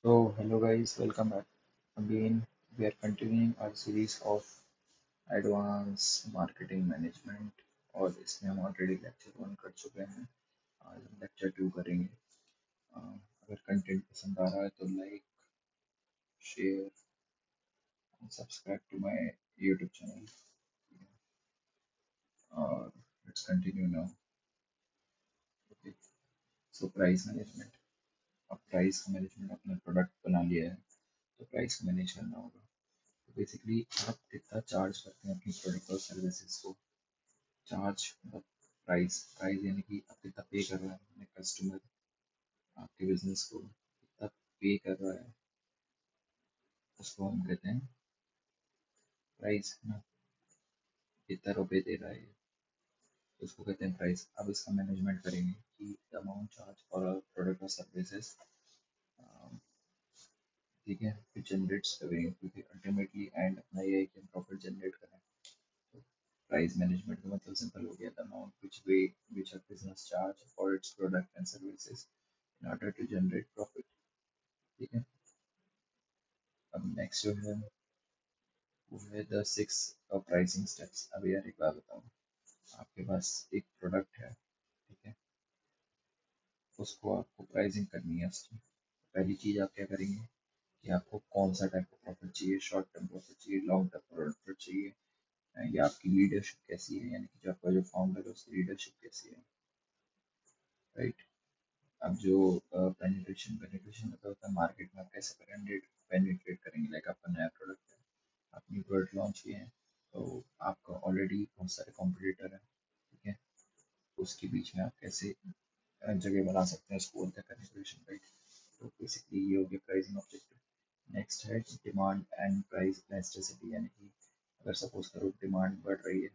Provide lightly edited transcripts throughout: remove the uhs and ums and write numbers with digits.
So, hello guys, welcome back. Again, we are continuing our series of advanced marketing management और इसमें हम already lecture 1 कर चुके हैं। आज हम लेक्चर 2 करेंगे। अगर कंटेंट पसंद आ रहा है तो like, share and subscribe to my YouTube channel और let's continue now. Okay, so price management. अब प्राइस का मैनेजमेंट, अपना प्रोडक्ट बना लिया है तो प्राइस को मैनेज करना होगा। तो बेसिकली आप कितना चार्ज करते हैं अपनी प्रोडक्ट और सर्विसेज को। चार्ज मतलब प्राइस प्राइस यानी कि आप कितना पे कर रहा है अपने कस्टमर आपके बिजनेस को कितना पे कर रहा है, उसको हम कहते हैं प्राइस, है ना। कितना रुपए दे रहा है तो उसको कहते हैं प्राइस। अब इसका मैनेजमेंट करेंगे कि the amount charge for product और सर्विसेज, ठीक है। फिर जनरेट्स करेंगे क्योंकि अल्टीमेटली एंड अपना ये है कि हम प्रॉफिट जनरेट करें। तो प्राइस मैनेजमेंट का मतलब सिंपल हो गया, the amount which a business charge for its product and services in order to generate profit, ठीक है। अब नेक्स्ट जो है वो है द 6 प्राइसिंग स्टेप्स। अब यार एक बात बताऊँ, आपके पास एक प्रोडक्ट है, ठीक है, उसको आपको प्राइसिंग करनी है उसकी। पहली चीज़ आप क्या करेंगे कि आपको कौन सा टाइप का प्रॉफिट चाहिए, शॉर्ट टर्म प्रॉफिट चाहिए, लॉन्ग टर्म प्रॉफिट चाहिए, या आपकी लीडरशिप कैसी है, यानी कि जो आपका जो फाउंडर है उसकी लीडरशिप कैसी है, राइट। अब जो पेनिट्रेशन पेनिट्रेशन मतलब होता है मार्केट में आप कैसे पेनिट्रेट करेंगे। लाइक आपका नया प्रोडक्ट है, आप न्यू प्रोडक्ट लॉन्च किए हैं, तो आपका ऑलरेडी बहुत सारे कॉम्पिटिटर हैं, ठीक है। उसके बीच में आप कैसे जगह बना सकते हैं, उसको बोलते हैं पेनिट्रेशन, राइट। तो बेसिकली ये हो गया प्राइसिंग ऑब्जेक्टिव। नेक्स्ट है डिमांड एंड प्राइस इलास्टिसिटी, यानी कि अगर सपोज करो डिमांड बढ़ रही है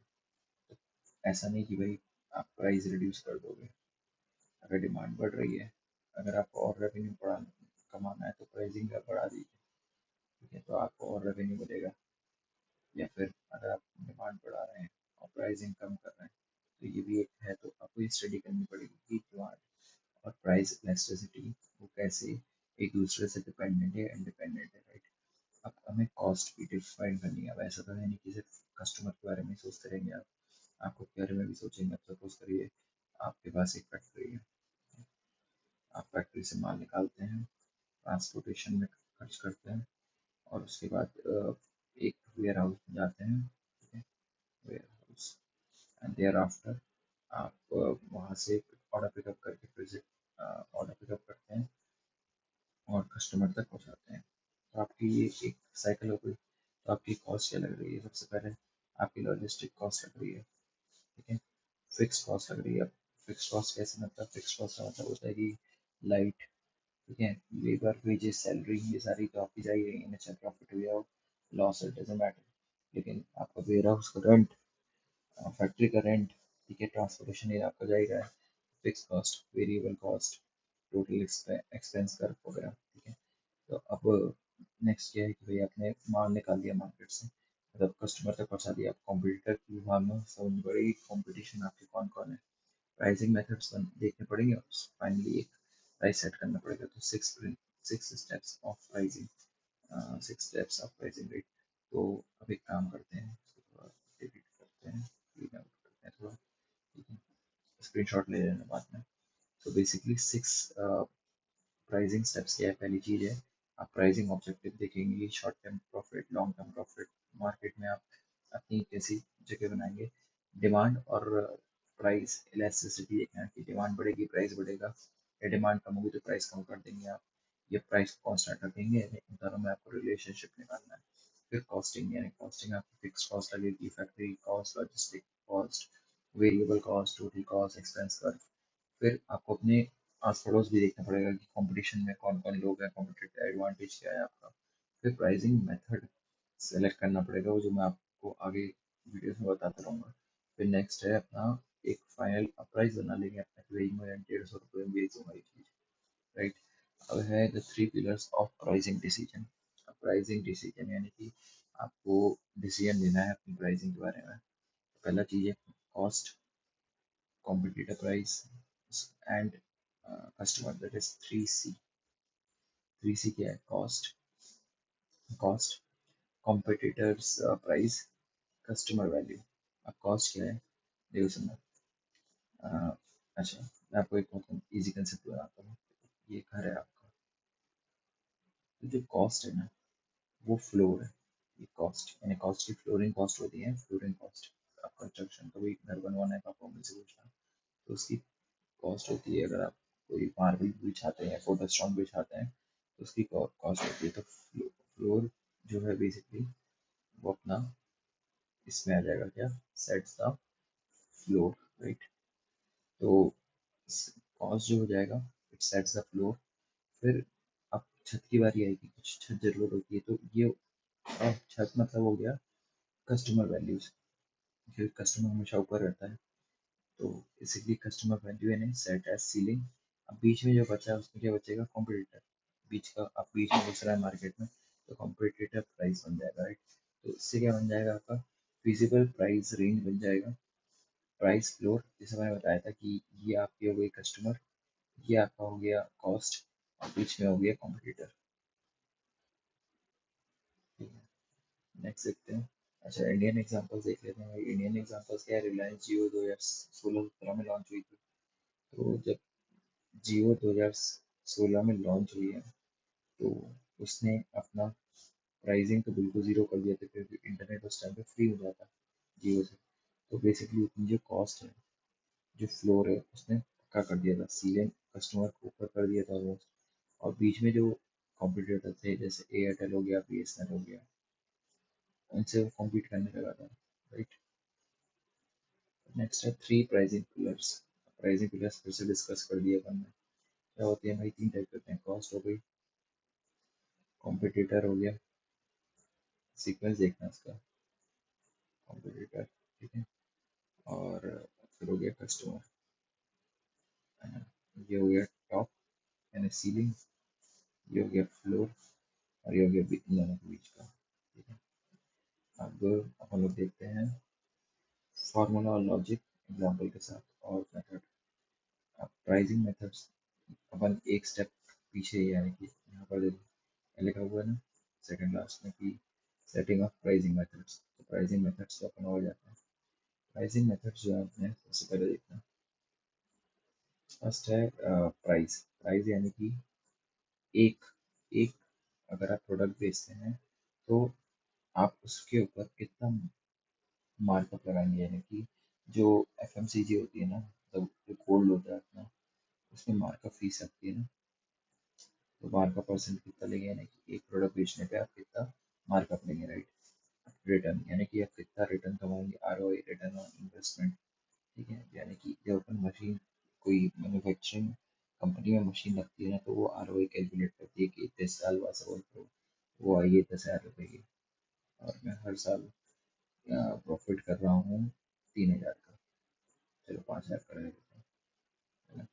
तो ऐसा नहीं कि भाई आप प्राइस रिड्यूस कर दोगे। अगर डिमांड बढ़ रही है, अगर आपको और रेवेन्यू बढ़ा कमाना है तो प्राइसिंग का बढ़ा दीजिए, ठीक है, तो आपको और रेवेन्यू मिलेगा। या फिर अगर आप डिमांड बढ़ा रहे हैं और प्राइसिंग कम कर रहे हैं तो ये भी एक है। तो आपको ये स्टडी करनी पड़ेगी कि डिमांड और प्राइस इलास्टिसिटी वो कैसे एक दूसरे से डिपेंडेंट है, इंडिपेंडेंट है, राइट। अब हमें कॉस्ट भी डिफाइन करनी है। अब ऐसा तो है नहीं कि सिर्फ कस्टमर के बारे में सोचते रहेंगे आप, आपको के बारे में भी सोचेंगे। अब सपोज करिए आपके पास एक फैक्ट्री है, आप फैक्ट्री से माल निकालते हैं, ट्रांसपोर्टेशन में खर्च करते हैं और उसके बाद एक वेयर हाउस में जाते हैं, ठीक है, warehouse, and thereafter आप वहाँ से ऑर्डर पिकअप करके फिर से ऑर्डर पिकअप करते हैं और कस्टमर तक पहुँचाते हैं। तो आपकी ये एक साइकिल हो गई। तो आपकी कॉस्ट क्या लग रही है, सबसे पहले आपकी लॉजिस्टिक कॉस्ट लग रही है, ठीक है। फिक्स कॉस्ट लग रही है। अब फिक्स कॉस्ट कैसे, मतलब फिक्स कॉस्ट का मतलब होता है कि लाइट, ठीक है, लेबर वेजेस सैलरी, ये सारी तो आपकी जा ही रही है, चाहे प्रॉफिट हुआ हो लॉस, इट डजेंट मैटर। लेकिन आपका वेयर हाउस का रेंट, फैक्ट्री का रेंट, ठीक है, ट्रांसपोर्टेशन ये आपका जा ही रहा है। Fix cost, variable cost, total expense curve वगैरह, ठीक है। तो अब नेक्स्ट क्या है कि भाई आपने माल निकाल दिया मार्केट से, मतलब कस्टमर तक पहुंचा दिया। आप कॉम्पिटिटर की भावना समझ पड़ेगी, कॉम्पिटिशन आपके कौन कौन है, प्राइसिंग मेथड्स देखने पड़ेंगे और फाइनली एक प्राइस सेट करना पड़ेगा। तो six steps of pricing, 6 steps of pricing, right. तो अब एक काम करते हैं, इसको थोड़ा डिलीट करते हैं, क्लीन आउट करते हैं थोड़ा, ठीक है, स्क्रीनशॉट ले लेना बाद में। तो बेसिकली 6 प्राइसिंग स्टेप्स क्या है। पहली चीज़ है आप प्राइसिंग ऑब्जेक्टिव देखेंगे, short term profit, long term profit, market में आप अपनी कैसी जगह बनाएंगे। डिमांड और प्राइस इलास्टिसिटी देखना है कि डिमांड बढ़ेगी प्राइस बढ़ेगा, या डिमांड कम होगी तो प्राइस कम कर देंगे आप, ये प्राइस कांस्टेंट रखेंगे। इन दोनों में आपको रिलेशनशिप निकालना है। फिर कॉस्टिंग, यानी कॉस्टिंग आपकी फिक्स कॉस्ट लगेगी, factory cost, logistic cost, variable cost, total cost, expense कर। फिर आपको अपने आस पड़ोस भी देखना पड़ेगा कि कंपटीशन में कौन कौन लोग हैं, कॉम्पिटिटिव एडवांटेज क्या है आपका। फिर प्राइसिंग मेथड सेलेक्ट करना पड़ेगा, वो जो मैं आपको आगे वीडियोस में बताता रहूँगा। फिर नेक्स्ट है अपना एक फाइनल प्राइस बना लेंगे अपना कि भाई मैं 150 रुपये में बेचूंगा ये चीज़, राइट। अब है the 3 pillars of pricing decision. Pricing decision यानी कि आपको डिसीजन लेना है अपनी प्राइसिंग के बारे में। पहला चीज़ है cost, competitor price and customer, that is 3C, 3C क्या है? Cost, competitors price, customer value. अब कॉस्ट क्या है? देखो सुनो। अ, अच्छा, मैं आपको एक बहुत इजी कंसेप्ट बताता हूँ। ये घर है आपका, तो जो कॉस्ट है ना, वो फ्लोर है। ये कॉस्ट यानी कॉस्ट की फ्लोरिंग कॉस्ट होती है, फ्लोरिंग कॉस्ट। आप कंस्ट्रक्शन का भी घर बनवाना है पापा मुझसे पूछना, तो उसकी कॉस्ट होती है। अगर आप कोई मार्बल बिछाते हैं, फोटो स्टोन बिछाते हैं, तो उसकी कॉस्ट होती है। तो फ्लोर जो है बेसिकली वो अपना इसमें आ जाएगा क्या? Sets the floor, right? तो कॉस्ट जो हो जाएगा, इट सेट्स द फ्लोर। फिर अब छत की बारी आएगी, कुछ छत जरूरत होती है, तो ये अब छत मतलब हो गया कस्टमर वैल्यूज, क्योंकि कस्टमर हमेशा ऊपर रहता है। तो बेसिकली कस्टमर वैल्यू यानी सेट एज सीलिंग। अब बीच में जो बचा है उसमें क्या बचेगा? कॉम्पिटिटर। बीच का अब बीच में घुस रहा है मार्केट में, तो कॉम्पिटिटर प्राइस बन जाएगा, राइट? तो इससे क्या बन जाएगा? आपका फिजिबल प्राइस रेंज बन जाएगा। प्राइस फ्लोर, जैसे मैंने बताया था कि ये आपकी हो गई कस्टमर, ये आपका हो गया कॉस्ट, और बीच में हो गया कॉम्पिटिटर। ठीक है, नेक्स्ट देखते हैं। अच्छा, इंडियन एग्जांपल्स देख लेते हैं भाई। इंडियन एग्जांपल्स क्या है? रिलायंस जियो 2016-17 में लॉन्च हुई थी। तो जब जियो 2016 में लॉन्च हुई है, तो उसने अपना प्राइसिंग तो बिल्कुल ज़ीरो कर दिया था, क्योंकि इंटरनेट उस टाइम पे फ्री हो जाता जियो से। तो बेसिकली अपनी जो कॉस्ट है, जो फ्लोर है, उसने पक्का कर दिया था, सीलिंग कस्टमर को ऊपर कर दिया था वो। और बीच में जो कॉम्पिटिटर थे, जैसे एयरटेल हो गया, बीएसएनएल हो गया, उनसे वो कॉम्पीट करने लगा था, राइट? नेक्स्ट है three pricing pillars. Pricing pillars फिर से डिस्कस कर दिया अपन ने। क्या होती है भाई? तीन टाइप करते हैं। कॉस्ट हो गई, कॉम्पिटिटर हो गया, सीक्वेंस देखना इसका, कॉम्पिटिटर, ठीक है, और फिर हो गया कस्टमर। ये हो गया टॉप यानी सीलिंग, ये हो गया फ्लोर, और ये हो गया इन दोनों के बीच का, ठीक है। अब अपन लोग देखते हैं फार्मूला और लॉजिक एग्जांपल के साथ और मेथड। अब प्राइसिंग मेथड्स, अपन एक स्टेप पीछे ही, यानी कि यहाँ पर देखो लिखा हुआ है ना सेकंड लास्ट में कि सेटिंग ऑफ प्राइसिंग मेथड्स। तो प्राइसिंग मेथड्स तो अपन हो जाते हैं। प्राइसिंग मेथड्स जो है अपने सबसे पहले देखना। फर्स्ट है प्राइस। प्राइस यानी कि एक एक अगर आप प्रोडक्ट बेचते हैं, तो आप उसके ऊपर कितना मार्कअप लगाएंगे, यानी कि जो एफएमसीजी होती है ना, मतलब जो गोल्ड होता है अपना, उसमें मार्कअप फीस लगती है ना, तो मार्कअप परसेंट कितना लेंगे, यानी कि एक प्रोडक्ट बेचने पे आप कितना मार्कअप लेंगे, राइट? रिटर्न यानी कि आप कितना रिटर्न कमाएंगे, आरओआई, रिटर्न ऑन इन्वेस्टमेंट, ठीक है। यानी कि जब अपन मशीन, कोई मैन्युफैक्चरिंग कंपनी में मशीन लगती है ना, तो वो आरओआई कैलकुलेट करती है कि 10 साल बाद सपोज करो वो आई है 10,000 रुपये की, और मैं हर साल प्रॉफिट कर रहा हूँ 3,000 का, चलो 5,000 का रह देता हूँ, है ना?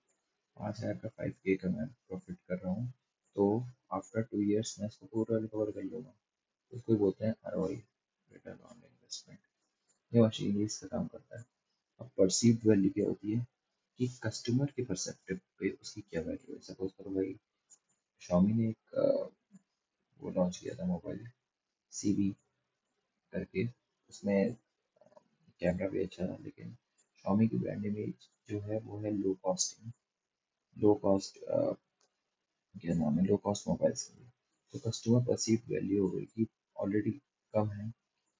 5,000 का 5K का मैं प्रॉफिट कर रहा हूँ, तो आफ्टर 2 ईयर्स मैं इसको पूरा रिकवर कर लूँगा। उसको बोलते हैं आरओआई, रिटर्न ऑन इन्वेस्टमेंट। ये मशीन इसका काम करता है। अब परसीव्ड वैल्यू क्या होती है कि कस्टमर के परसेप्टिव पे उसकी क्या वैल्यू है। सपोज करो भाई, Xiaomi ने एक वो लॉन्च किया था मोबाइल, सीबी करके। उसमें कैमरा भी अच्छा था, लेकिन Xiaomi की ब्रांड इमेज जो है वो है लो कॉस्ट। लो कॉस्ट क्या नाम है, लो कॉस्ट मोबाइल्स के लिए। तो कस्टमर परसीव्ड वैल्यू हो गई कि ऑलरेडी कम है,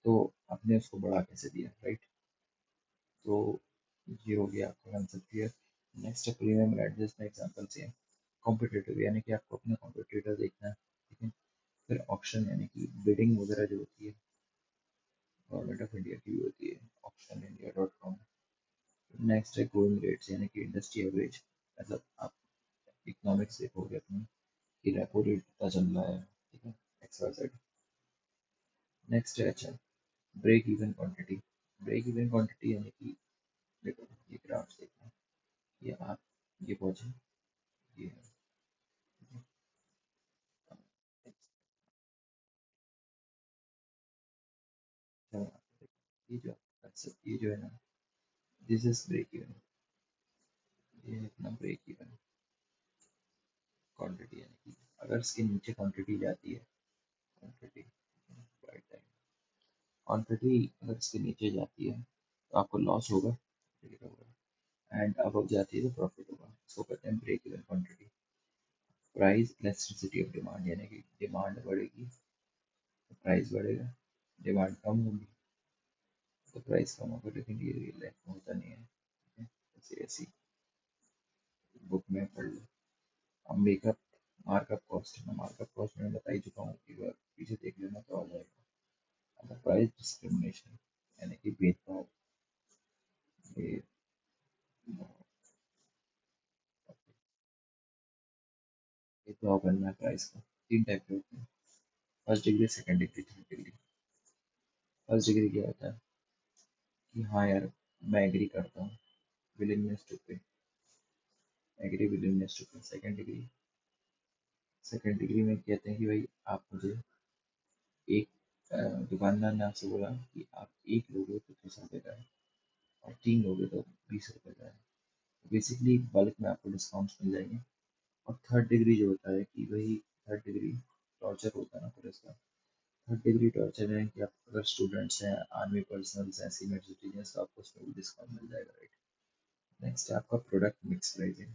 तो आपने उसको बढ़ा कैसे दिया, राइट? तो ये हो गया आपका कंसेप्ट क्लियर। नेक्स्ट है प्रीमियम ब्रांड, जिसमें एग्जांपल से कॉम्पिटिटिव, यानी कि आपको अपना कॉम्पिटिटर देखना है, ठीक है। फिर ऑप्शन यानी कि बिडिंग वगैरह जो होती है, गवर्नमेंट ऑफ इंडिया की भी होती है, option India dot com. Next है गोइंग रेट्स, यानी कि इंडस्ट्री एवरेज, मतलब आप इकोनॉमिक्स देखोगे अपनी कि रेपो रेट कितना चल रहा है, ठीक है, एक्स वाई जेड। नेक्स्ट है अच्छा break even quantity. Break even quantity यानी कि देखो ये ग्राफ देखना, ये आप ये पहुंचे, ये है, ये जो ये जो है ना, दिस इज ब्रेक इवन, ये है अपना ब्रेक इवन क्वांटिटी, यानी कि अगर इसके नीचे क्वांटिटी जाती है, क्वांटिटी क्वांटिटी अगर इसके नीचे जाती है तो आपको लॉस होगा एंड अब जाती है तो प्रॉफिट होगा। इसको कहते हैं break even quantity. Price elasticity of demand, यानी कि डिमांड बढ़ेगी तो प्राइस बढ़ेगा, डिमांड कम होगी तो प्राइस कम होगा, लेकिन ये रियल लाइफ में होता नहीं है। ठीक है, ऐसे ऐसी बुक में पढ़ लो। अब मेकअप मार्कअप कॉस्ट है, मार्कअप कॉस्ट में बता ही चुका हूँ, कि बार पीछे देख लेना तो आ जाएगा। अब प्राइस डिस्क्रिमिनेशन, यानी कि भेदभाव। ये भेदभाव करना है प्राइस का। तीन टाइप के होते हैं, first degree, second degree, third degree. First degree क्या होता है कि हाँ यार, मैं एग्री करता हूँ, विलिंगनेस टू पे, एग्री विलिंगनेस टू पे। सेकंड डिग्री में कहते हैं कि भाई आप मुझे एक दुकानदार ने आपसे बोला कि आप एक लोगे तो 10 रुपये का है और तीन लोगे तो 20 रुपये का है, बेसिकली बल्क में आपको डिस्काउंट्स मिल जाएंगे। और थर्ड डिग्री जो होता है कि भाई, थर्ड डिग्री टॉर्चर होता है ना पुलिस का। थर्ड डिग्री टॉर्चर है कि आप अगर स्टूडेंट्स हैं, आर्मी पर्सनल्स हैं, सीनियर सिटीजन, तो आपको उसमें भी डिस्काउंट मिल जाएगा, राइट। नेक्स्ट है आपका प्रोडक्ट मिक्स प्राइसिंग।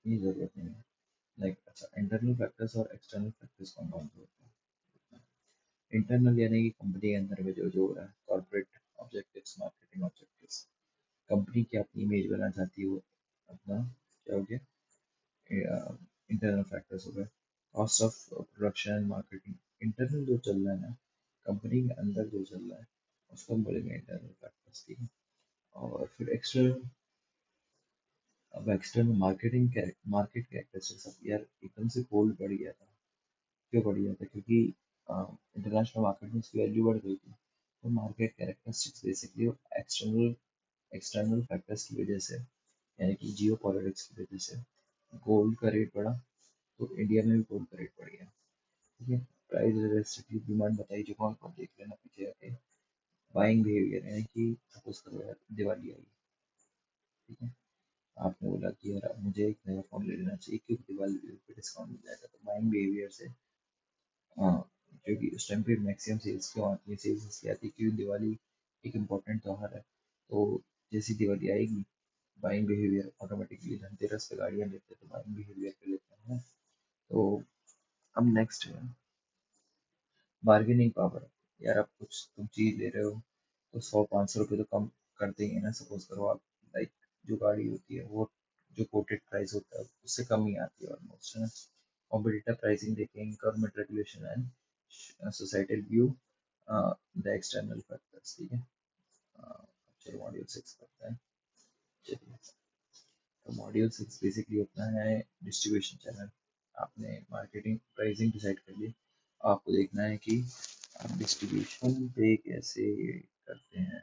ये जरूरत नहीं है। लाइक अच्छा, इंटरनल फैक्टर्स और एक्सटर्नल फैक्टर्स कौन कौन से होते हैं? इंटरनल यानी कि कंपनी के अंदर में जो हो रहा है, corporate objectives, marketing objectives. Company की अपनी इमेज बनाना चाहती है, वो अपना क्या हो गया, इंटरनल फैक्टर्स हो गए। Cost of production, marketing. Internal जो चल रहा है ना, कंपनी के अंदर जो चल रहा है, उसको हम बोलेंगे इंटरनल फैक्टर्स, ठीक है। और फिर एक्सटर्नल, अब एक्सटर्नल मार्केटिंग, मार्केट कैरेक्टरिस्टिक्स। अब यार एकदम से गोल्ड बढ़ गया था, क्यों बढ़ गया था? क्योंकि इंटरनेशनल मार्केट में उसकी वैल्यू बढ़ गई थी। तो market characteristics basically external external factors की वजह से, यानी कि जियो पॉलिटिक्स की वजह से गोल्ड का रेट बढ़ा, तो इंडिया में भी गोल्ड का रेट बढ़ गया। ठीक है, प्राइस इलास्टिसिटी, डिमांड बताई जो कौन कौन, देख लेना पीछे आके। बाइंग बिहेवियर, यानी कि सपोज करो यार दिवाली आई, ठीक है, आपने बोला कि यार अब मुझे एक नया फोन ले लेना चाहिए क्योंकि दिवाली पे डिस्काउंट मिल जाएगा, तो बाइंग बिहेवियर से, हाँ, क्योंकि उस टाइम पे मैक्सिमम सेल्स क्यों आती है, सेल्स इसलिए आती है क्योंकि दिवाली एक इम्पोर्टेंट त्योहार है। तो जैसी दिवाली आएगी, बाइंग बिहेवियर ऑटोमेटिकली, धनतेरस पे गाड़ियाँ लेते हैं तो बाइंग बिहेवियर पे लेते हैं ना। तो अब नेक्स्ट है बार्गेनिंग पावर। यार आप कुछ तुम चीज ले रहे हो तो 100-500 रुपये तो कम कर देंगे ना, सपोज करो आप। लाइक जो गाड़ी होती है वो, जो कोटेड प्राइस होता है उससे कम ही आती है ऑलमोस्ट, है ना। कॉम्पिटिटिव प्राइसिंग देखेंगे, government regulation and societal view, the external factors, ठीक है। चलो मॉड्यूल 6 करते हैं। चलिए, तो मॉड्यूल 6 बेसिकली अपना है डिस्ट्रीब्यूशन चैनल। आपने मार्केटिंग प्राइसिंग डिसाइड कर ली, आपको देखना है कि आप डिस्ट्रीब्यूशन पे कैसे करते हैं।